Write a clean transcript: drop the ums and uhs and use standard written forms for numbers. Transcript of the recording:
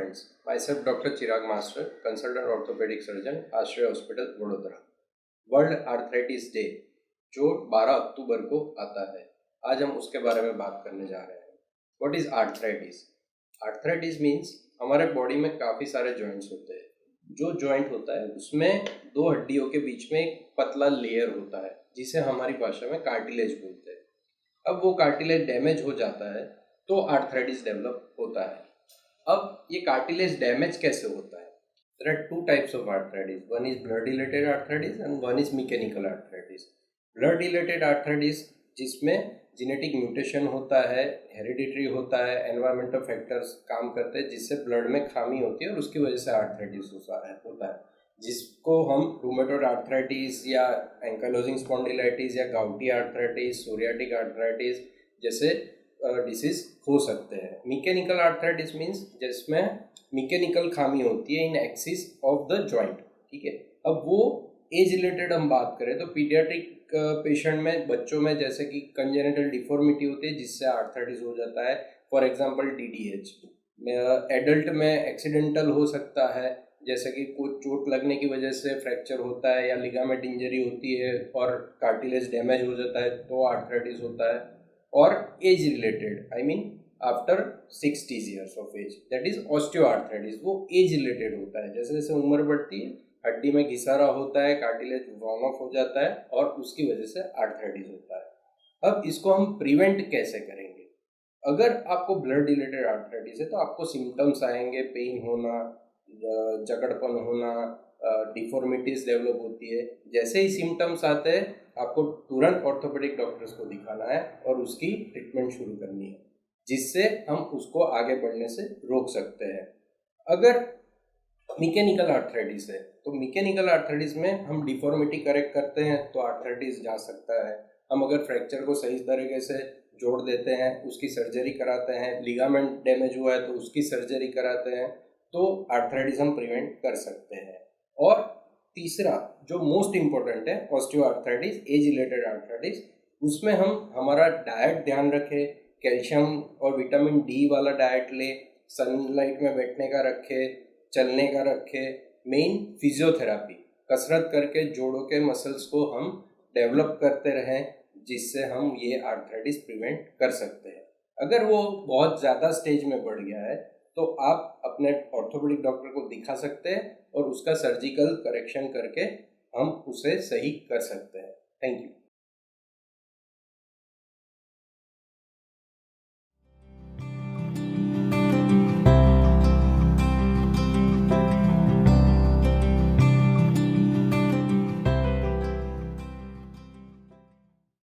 friends, myself Dr. Chirag Master, consultant orthopedic surgeon, आश्रय hospital Vadodara. World arthritis day जो 12 अक्टूबर को आता है, आज हम उसके बारे में बात करने जा रहे हैं। What is arthritis? Arthritis means हमारे बॉडी में काफ़ी सारे जॉइंट्स होते हैं। जो जॉइंट होता है उसमें दो हड्डियों के बीच में एक पतला लेयर होता है जिसे हमारी भाषा में कार्टिलेज बोलते हैं। अब वो कार्टिलेज डैमेज हो जाता है तो आर्थराइटिस डेवलप होता है। अब ये कार्टिलेज डैमेज कैसे होता है? There are two types of arthritis. One is blood-related arthritis and one is mechanical arthritis. Blood-related arthritis जिसमें जेनेटिक म्यूटेशन होता है, हेरिडिटरी होता है, एनवायरमेंटल फैक्टर्स काम करते हैं जिससे ब्लड में खामी होती है और उसकी वजह से आर्थराइटिस होता है, जिसको हम रूमेटॉइड आर्थराइटिस या एंकाइलोजिंग स्पॉन्डिलाइटिस या गाउटी आर्थराइटिस, सोरियाटिक आर्थराइटिस जैसे डिसीज हो सकते हैं। मैकेनिकल आर्थराइटिस मीन्स जिसमें मैकेनिकल खामी होती है इन एक्सिस ऑफ द जॉइंट, ठीक है। अब वो एज रिलेटेड हम बात करें तो पीडियाट्रिक पेशेंट में, बच्चों में जैसे कि कंजेनिटल डिफॉर्मिटी होती है जिससे आर्थराइटिस हो जाता है, फॉर एग्जांपल DDH। एडल्ट में एक्सीडेंटल हो सकता है, जैसे कि कुछ चोट लगने की वजह से फ्रैक्चर होता है या लिगामेंट इंजरी होती है और कार्टिलेज डैमेज हो जाता है तो आर्थराइटिस होता है। और age related, I mean after 60 years of age, that is osteoarthritis. वो एज रिलेटेड होता है, जैसे जैसे उम्र बढ़ती है हड्डी में घिसारा होता है, कार्टिलेज वॉर्म ऑफ हो जाता है और उसकी वजह से आर्थराइटिस होता है। अब इसको हम प्रिवेंट कैसे करेंगे? अगर आपको ब्लड रिलेटेड आर्थराइटिस है तो आपको सिम्टम्स आएंगे, पेन होना, जकड़पन होना, डिफॉर्मिटीज डेवलप होती है। जैसे ही सिम्टम्स आते हैं आपको तुरंत ऑर्थोपेडिक डॉक्टर्स को दिखाना है और उसकी ट्रीटमेंट शुरू करनी है जिससे हम उसको आगे बढ़ने से रोक सकते हैं। अगर मैकेनिकल आर्थराइटिस है तो मैकेनिकल आर्थराइटिस में हम डिफॉर्मिटी करेक्ट करते हैं तो आर्थराइटिस जा सकता है। हम अगर फ्रैक्चर को सही तरीके से जोड़ देते हैं, उसकी सर्जरी कराते हैं, लिगामेंट डैमेज हुआ है तो उसकी सर्जरी कराते हैं तो आर्थराइटिस हम प्रिवेंट कर सकते हैं। और तीसरा जो मोस्ट इम्पोर्टेंट है ऑस्टियोआर्थराइटिस, एज रिलेटेड आर्थराइटिस, उसमें हम हमारा डाइट ध्यान रखें, कैल्शियम और विटामिन D वाला डाइट ले, सनलाइट में बैठने का रखे, चलने का रखे, मेन फिजियोथेरापी, कसरत करके जोड़ों के मसल्स को हम डेवलप करते रहें जिससे हम ये आर्थराइटिस प्रिवेंट कर सकते हैं। अगर वो बहुत ज़्यादा स्टेज में बढ़ गया है तो आप अपने ऑर्थोपेडिक डॉक्टर को दिखा सकते हैं और उसका सर्जिकल करेक्शन करके हम उसे सही कर सकते हैं। Thank you.